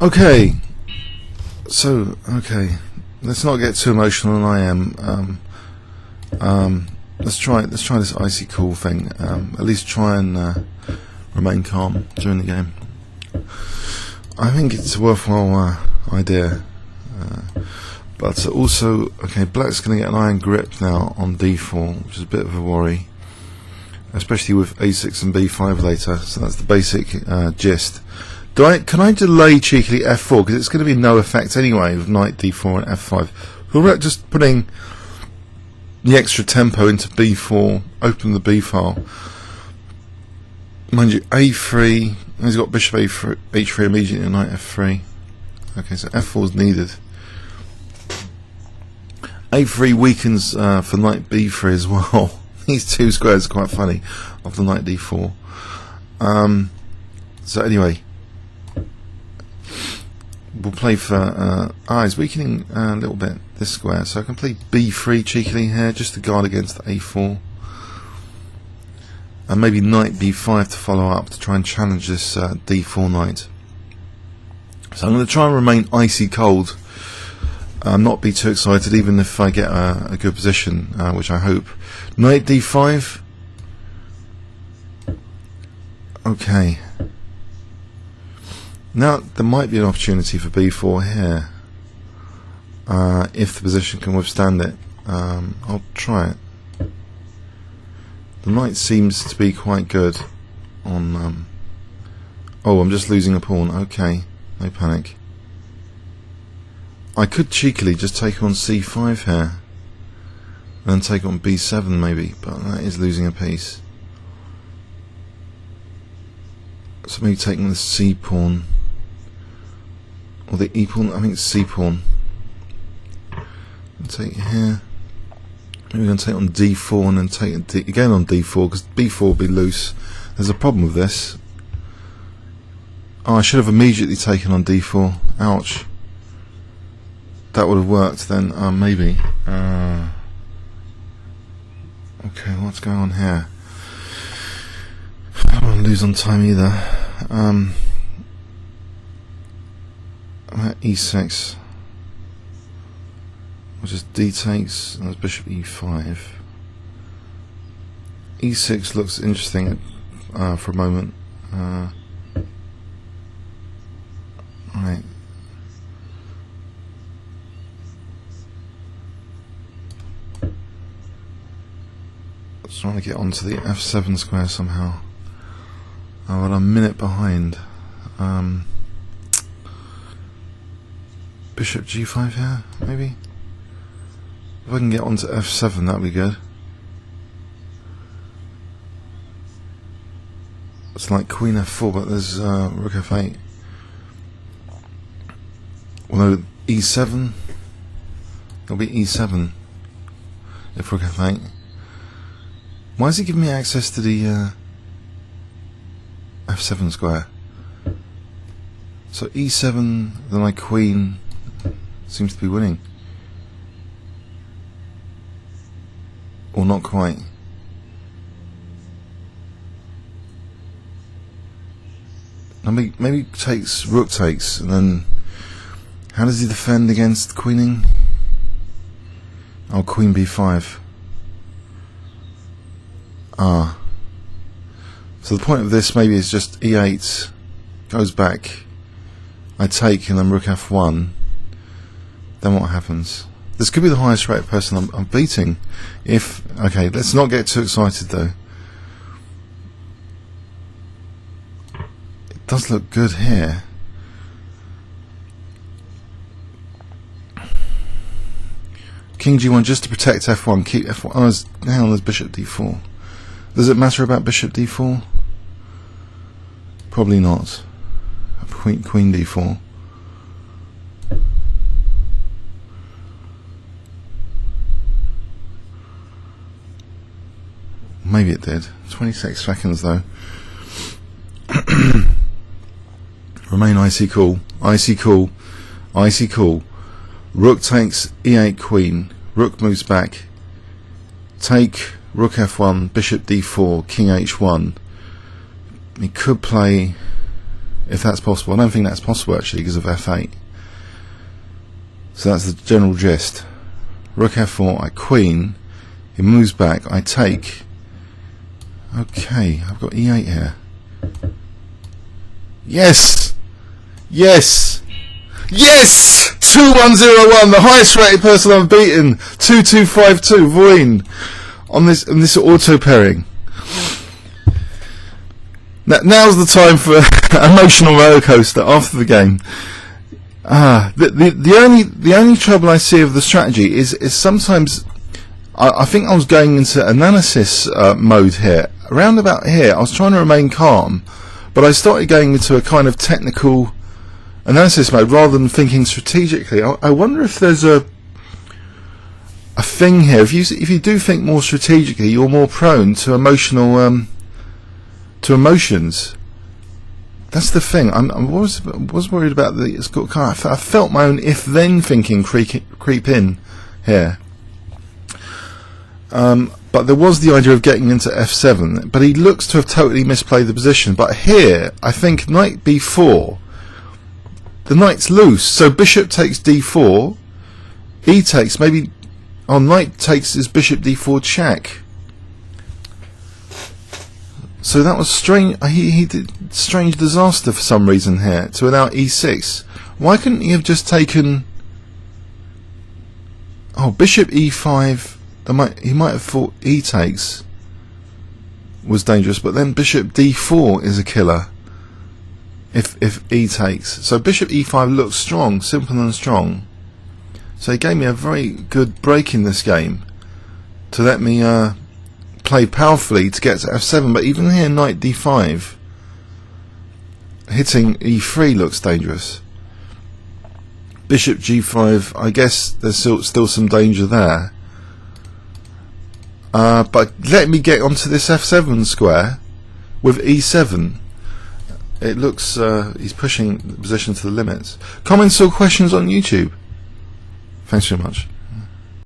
Okay, so let's not get too emotional, and I am. Let's try this icy cool thing. At least try and remain calm during the game. I think it's a worthwhile idea, but also, okay, Black's going to get an iron grip now on D4, which is a bit of a worry, especially with A6 and B5 later. So that's the basic gist. Can I delay cheekily F4, because it's going to be no effect anyway with knight D4 and F5. We're just putting the extra tempo into B4, open the B file. Mind you, A3, he's got bishop H3 immediately and knight F3. Okay, so F4 is needed. A3 weakens for knight B3 as well. These two squares are quite funny of the knight D4. So anyway, we'll play for he's weakening a little bit this square, so I can play B3 cheekily here just to guard against A4, and maybe knight B5 to follow up to try and challenge this D4 knight. So I'm going to try and remain icy cold, not be too excited even if I get a good position, which I hope. Knight D5. Okay. Now there might be an opportunity for B4 here, if the position can withstand it. I'll try it. The knight seems to be quite good on. Oh, I'm just losing a pawn. Okay, no panic. I could cheekily just take on C5 here, and then take on B7 maybe, but that is losing a piece. So maybe taking the C pawn. Or the E pawn, I think it's C pawn. Take it here. Maybe we're going to take on D4 and then take it again on D4, because B4 will be loose. There's a problem with this. Oh, I should have immediately taken on D4. Ouch. That would have worked then, maybe. Okay, what's going on here? I don't want to lose on time either. E6, which is D takes, and there's bishop E5. E6 looks interesting for a moment. Right. Just trying to get onto the F7 square somehow. Oh, well, I'm a minute behind. Bishop G5 here, maybe? If I can get onto F7, that'd be good. It's like Queen F4, but there's Rook F8. Although E7, it'll be E7 if Rook F8. Why is he giving me access to the F7 square? So E7, then my Queen seems to be winning, or not quite. Maybe takes, Rook takes, and then how does he defend against queening? Oh, Queen B5. Ah. So the point of this maybe is just E8 goes back. I take and then Rook F1. Then what happens? This could be the highest rated person I'm beating. Okay, let's not get too excited though. It does look good here. King G1 just to protect F1. Keep F1. Oh, hang on, there's Bishop D4. Does it matter about Bishop D4? Probably not. Queen D4. Maybe it did. 26 seconds though. Remain icy cool. Icy cool. Icy cool. Rook takes E8 Queen. Rook moves back. Take Rook F1. Bishop D4. King H1. He could play if that's possible. I don't think that's possible actually because of f8. So that's the general gist. Rook f4, I queen, he moves back, I take. Okay, I've got e8 here. Yes! Yes! Yes! 2101, the highest rated person I've beaten. 2252, Voin, on this auto pairing. Now's the time for emotional roller coaster after the game. The only trouble I see of the strategy is sometimes I think I was going into analysis mode here. Around about here, I was trying to remain calm, but I started going into a kind of technical analysis mode rather than thinking strategically. I wonder if there's a thing here. If you do think more strategically, you're more prone to emotional to emotions. That's the thing. I was worried about the. I felt my own if-then thinking creep in here. But there was the idea of getting into f7. But he looks to have totally misplayed the position. But here, I think knight b4. The knight's loose, so bishop takes d4. E takes maybe. Oh, knight takes his bishop d4 check. So that was strange. He did strange disaster for some reason here to allow e6. Why couldn't he have just taken? Oh, bishop e5. He might have thought e takes was dangerous, but then bishop d4 is a killer. If e takes, so bishop e5 looks strong, simple and strong. So he gave me a very good break in this game to let me play powerfully to get to f7. But even here, knight d5 hitting e3 looks dangerous. Bishop g5, I guess there's still some danger there. But let me get onto this f7 square with e7. It looks he's pushing the position to the limits. Comments or questions on YouTube? Thanks very much.